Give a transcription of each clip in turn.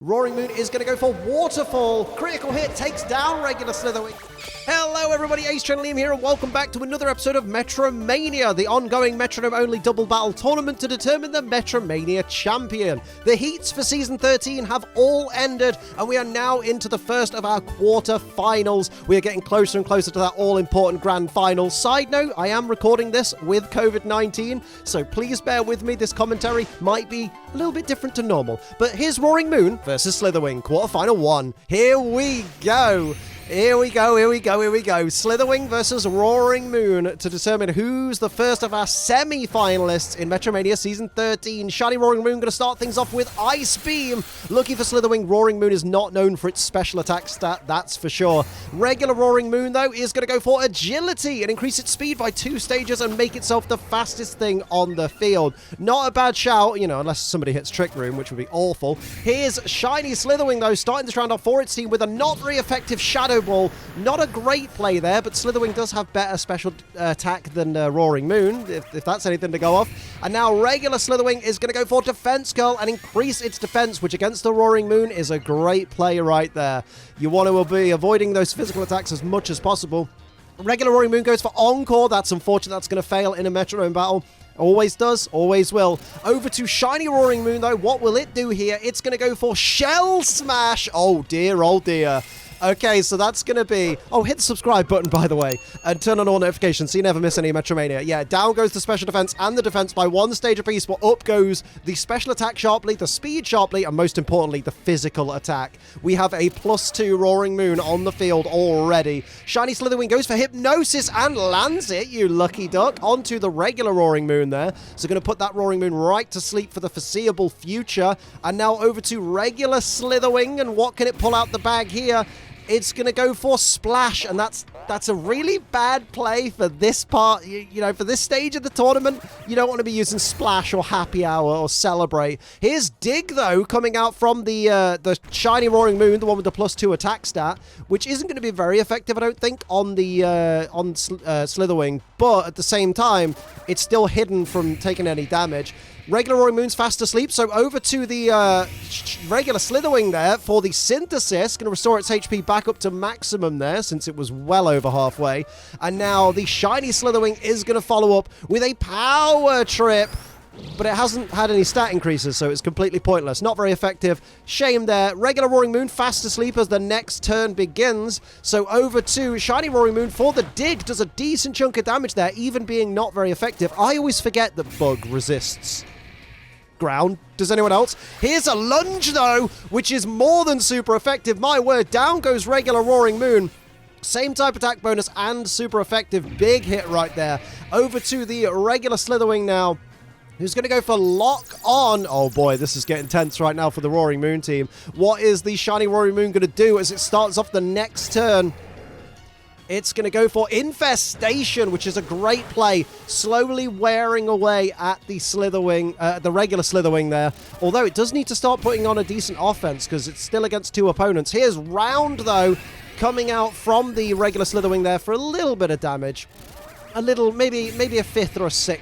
Roaring Moon is going to go for Waterfall. Critical hit takes down regular Slither Wing. Hello everybody, Ace Channel Liam here and welcome back to another episode of MetroMania, the ongoing Metronome-only double battle tournament to determine the MetroMania Champion. The heats for Season 13 have all ended and we are now into the first of our quarter-finals. We are getting closer and closer to that all-important grand final. Side note, I am recording this with COVID-19, so please bear with me. This commentary might be a little bit different to normal. But here's Roaring Moon versus Slither Wing, quarter-final 1. Here we go. Here we go. Slither Wing versus Roaring Moon to determine who's the first of our semi-finalists in MetroMania Season 13. Shiny Roaring Moon going to start things off with Ice Beam. Lucky for Slither Wing, Roaring Moon is not known for its special attack stat, that's for sure. Regular Roaring Moon, though, is going to go for Agility and increase its speed by 2 stages and make itself the fastest thing on the field. Not a bad shout, you know, unless somebody hits Trick Room, which would be awful. Here's Shiny Slither Wing, though, starting this round off for its team with a not very effective Shadow Ball. Not a great play there, but Slither Wing does have better special attack than Roaring Moon, if that's anything to go off. And now regular Slither Wing is going to go for Defense Curl and increase its defense, which against the Roaring Moon is a great play right there. You want to be avoiding those physical attacks as much as possible. Regular Roaring Moon goes for Encore. That's unfortunate. That's going to fail in a Metronome battle. Always does, always will. Over to Shiny Roaring Moon, though. What will it do here? It's going to go for Shell Smash. Oh, dear, oh, dear. Okay, so that's going to be... Oh, hit the subscribe button, by the way, and turn on all notifications so you never miss any Metromania. Yeah, down goes the special defense and the defense by 1 stage apiece, but up goes the special attack sharply, the speed sharply, and most importantly, the physical attack. We have a +2 Roaring Moon on the field already. Shiny Slither Wing goes for Hypnosis and lands it, you lucky duck, onto the regular Roaring Moon there. So going to put that Roaring Moon right to sleep for the foreseeable future. And now over to regular Slither Wing, and what can it pull out the bag here? It's going to go for Splash, and that's a really bad play for this part. You know, for this stage of the tournament, you don't want to be using Splash or Happy Hour or Celebrate. Here's Dig, though, coming out from the Shiny Roaring Moon, the one with the +2 attack stat, which isn't going to be very effective, I don't think, on the Slither Wing. But at the same time, it's still hidden from taking any damage. Regular Roaring Moon's fast asleep, so over to the regular Slither Wing there for the Synthesis. Going to restore its HP back up to maximum there, since it was well over halfway. And now the Shiny Slither Wing is going to follow up with a Power Trip. But it hasn't had any stat increases, so it's completely pointless. Not very effective. Shame there. Regular Roaring Moon fast asleep as the next turn begins. So over to Shiny Roaring Moon for the Dig. Does a decent chunk of damage there, even being not very effective. I always forget that Bug resists ground. Does anyone else? Here's a Lunge, though, which is more than super effective. My word, down goes regular Roaring Moon. Same type attack bonus and super effective. Big hit right there. Over to the regular Slither Wing now, who's going to go for Lock On. Oh boy, this is getting tense right now for the Roaring Moon team. What is the Shiny Roaring Moon going to do as it starts off the next turn? It's going to go for Infestation, which is a great play. Slowly wearing away at the Slither Wing, the regular Slither Wing there. Although it does need to start putting on a decent offense because it's still against 2 opponents. Here's Round, though, coming out from the regular Slither Wing there for a little bit of damage. A little, maybe a 5th or a 6th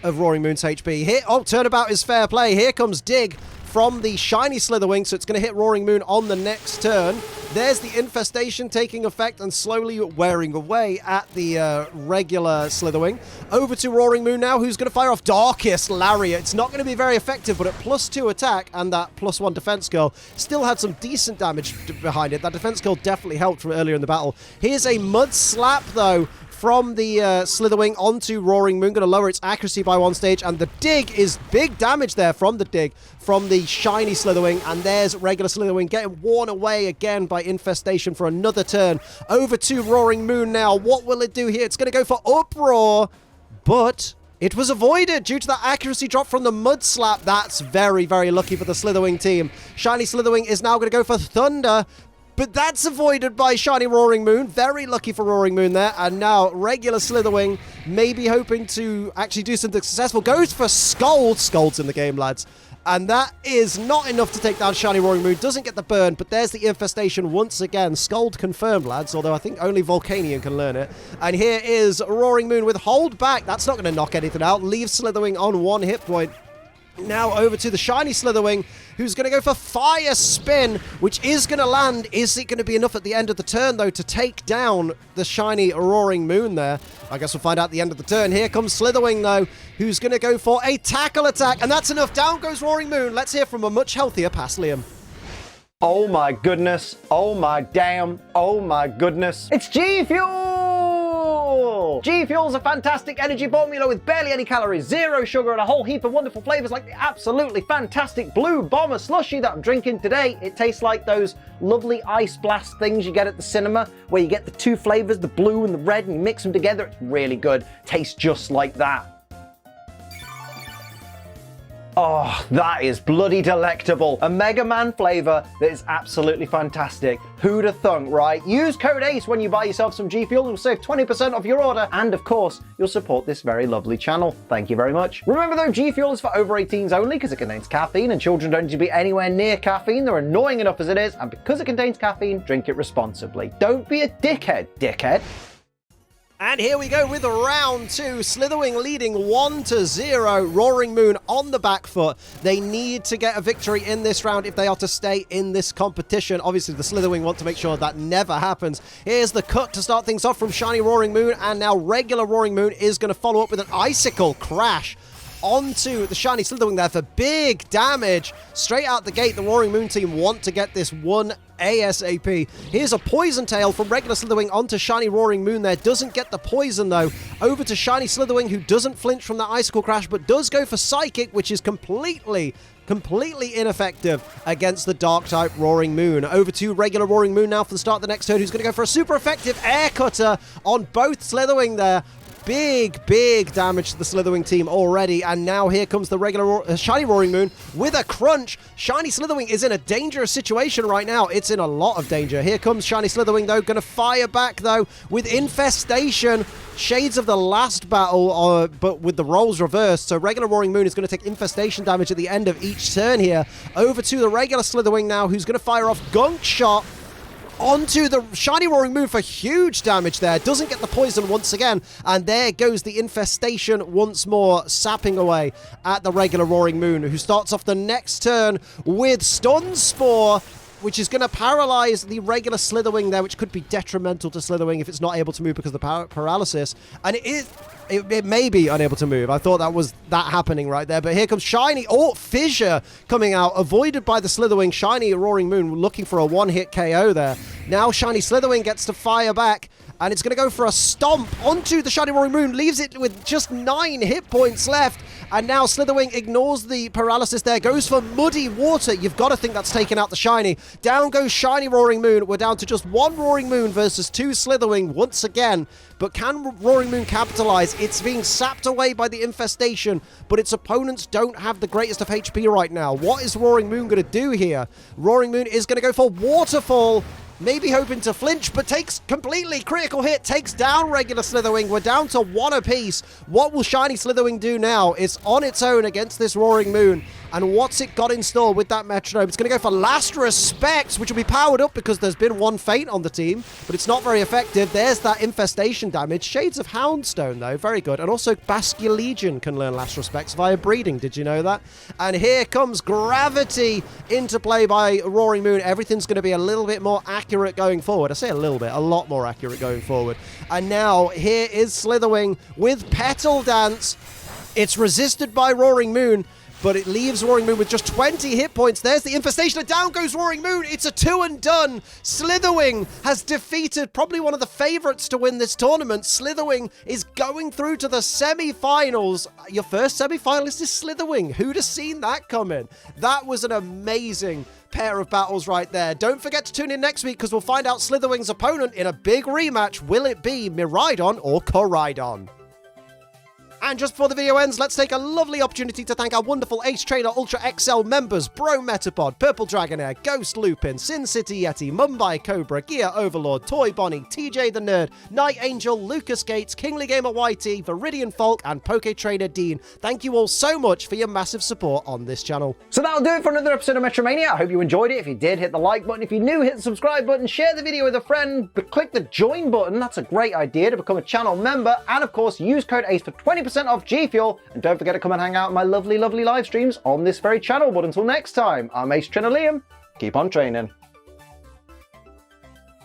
of Roaring Moon's HP. Here, oh, turnabout is fair play. Here comes Dig from the Shiny Slither Wing, so it's going to hit Roaring Moon on the next turn. There's the Infestation taking effect and slowly wearing away at the regular Slither Wing. Over to Roaring Moon now, who's going to fire off Darkest Lariat. It's not going to be very effective, but at +2 attack and that +1 defense curl, still had some decent damage behind it. That defense curl definitely helped from earlier in the battle. Here's a Mud Slap, though, from the Slither Wing onto Roaring Moon. Going to lower its accuracy by 1 stage, and the Dig is big damage there from the Dig from the Shiny Slither Wing, and there's regular Slither Wing getting worn away again by Infestation for another turn. Over to Roaring Moon now. What will it do here? It's going to go for Uproar, but it was avoided due to that accuracy drop from the Mud Slap. That's very, very lucky for the Slither Wing team. Shiny Slither Wing is now going to go for Thunder, but that's avoided by Shiny Roaring Moon. Very lucky for Roaring Moon there. And now regular Slither Wing, maybe hoping to actually do something successful, goes for Scold. Scold's in the game, lads. And that is not enough to take down Shiny Roaring Moon. Doesn't get the burn, but there's the Infestation once again. Scold confirmed, lads, although I think only Volcanion can learn it. And here is Roaring Moon with Hold Back. That's not going to knock anything out. Leaves Slither Wing on 1 hit point. Now over to the shiny Slither Wing, who's going to go for Fire Spin, which is going to land. Is it going to be enough at the end of the turn, though, to take down the shiny Roaring Moon there? I guess we'll find out at the end of the turn. Here comes Slither Wing, though, who's going to go for a Tackle Attack, and that's enough. Down goes Roaring Moon. Let's hear from a much healthier Past Liam. Oh my goodness, oh my damn, oh my goodness. It's G Fuel! G Fuel's a fantastic energy formula with barely any calories, zero sugar, and a whole heap of wonderful flavors like the absolutely fantastic Blue Bomber Slushie that I'm drinking today. It tastes like those lovely ice blast things you get at the cinema, where you get the two flavors, the blue and the red, and you mix them together. It's really good. Tastes just like that. Oh, that is bloody delectable. A Mega Man flavor that is absolutely fantastic. Who'da thunk, right? Use code ACE when you buy yourself some G Fuel. You'll save 20% off your order. And of course, you'll support this very lovely channel. Thank you very much. Remember though, G Fuel is for over 18s only because it contains caffeine, and children don't need to be anywhere near caffeine. They're annoying enough as it is. And because it contains caffeine, drink it responsibly. Don't be a dickhead, dickhead. And here we go with round 2. Slither Wing leading 1-0. Roaring Moon on the back foot. They need to get a victory in this round if they are to stay in this competition. Obviously, the Slither Wing want to make sure that never happens. Here's the cut to start things off from shiny Roaring Moon, and now regular Roaring Moon is going to follow up with an Icicle Crash onto the shiny Slither Wing there for big damage. Straight out the gate, the Roaring Moon team want to get this one ASAP. Here's a Poison Tail from regular Slither Wing onto shiny Roaring Moon there. Doesn't get the poison, though. Over to shiny Slither Wing, who doesn't flinch from that Icicle Crash, but does go for Psychic, which is completely ineffective against the Dark-type Roaring Moon. Over to regular Roaring Moon now for the start of the next turn, who's going to go for a super effective Air Cutter on both Slither Wing there. Big damage to the Slither Wing team already, and now here comes the regular shiny Roaring Moon with a crunch. Shiny Slither Wing is in a dangerous situation right now. It's in a lot of danger. Here comes shiny Slither Wing, though, going to fire back, though, with Infestation. Shades of the last battle, but with the roles reversed. So regular Roaring Moon is going to take Infestation damage at the end of each turn here. Over to the regular Slither Wing now, who's going to fire off Gunk Shot onto the shiny Roaring Moon for huge damage there. Doesn't get the poison once again, and there goes the Infestation once more, sapping away at the regular Roaring Moon, who starts off the next turn with Stun Spore, which is going to paralyze the regular Slither Wing there, which could be detrimental to Slither Wing if it's not able to move because of the paralysis. And it may be unable to move. I thought that was that happening right there. But here comes shiny, Fissure coming out, avoided by the Slither Wing. Shiny Roaring Moon looking for a one-hit KO there. Now shiny Slither Wing gets to fire back, and it's going to go for a Stomp onto the shiny Roaring Moon, leaves it with just 9 hit points left. And now Slither Wing ignores the paralysis there, goes for Muddy Water. You've got to think that's taken out the shiny. Down goes shiny Roaring Moon. We're down to just 1 Roaring Moon versus 2 Slither Wing once again. But can Roaring Moon capitalize? It's being sapped away by the Infestation, but its opponents don't have the greatest of HP right now. What is Roaring Moon going to do here? Roaring Moon is going to go for Waterfall. Maybe hoping to flinch, but takes completely critical hit, takes down regular Slither Wing. We're down to 1 apiece. What will shiny Slither Wing do now? It's on its own against this Roaring Moon. And what's it got in store with that Metronome? It's going to go for Last Respect, which will be powered up because there's been 1 faint on the team, but it's not very effective. There's that Infestation damage. Shades of Houndstone, though, very good. And also Basculegion can learn Last Respects via breeding. Did you know that? And here comes Gravity into play by Roaring Moon. Everything's going to be a little bit more accurate going forward. I say a little bit, a lot more accurate going forward. And now here is Slither Wing with Petal Dance. It's resisted by Roaring Moon, but it leaves Roaring Moon with just 20 hit points. There's the Infestation, and down goes Roaring Moon. It's a 2 and done. Slither Wing has defeated probably one of the favorites to win this tournament. Slither Wing is going through to the semi-finals. Your first semi-finalist is Slither Wing. Who'd have seen that coming? That was an amazing pair of battles right there. Don't forget to tune in next week because we'll find out Slither Wing's opponent in a big rematch. Will it be Miraidon or Koraidon? And just before the video ends, let's take a lovely opportunity to thank our wonderful Ace Trainer Ultra XL members: Bro Metapod, Purple Dragonair, Ghost Lupin, Sin City Yeti, Mumbai Cobra, Gear Overlord, Toy Bonnie, TJ the Nerd, Night Angel, Lucas Gates, Kingly Gamer YT, Viridian Folk, and Poke Trader Dean. Thank you all so much for your massive support on this channel. So that'll do it for another episode of MetroMania. I hope you enjoyed it. If you did, hit the like button. If you're new, hit the subscribe button. Share the video with a friend. But click the join button. That's a great idea to become a channel member. And of course, use code ACE for 20% 10% off G Fuel, and don't forget to come and hang out in my lovely, lovely live streams on this very channel. But until next time, I'm Ace Trainer Liam. Keep on training.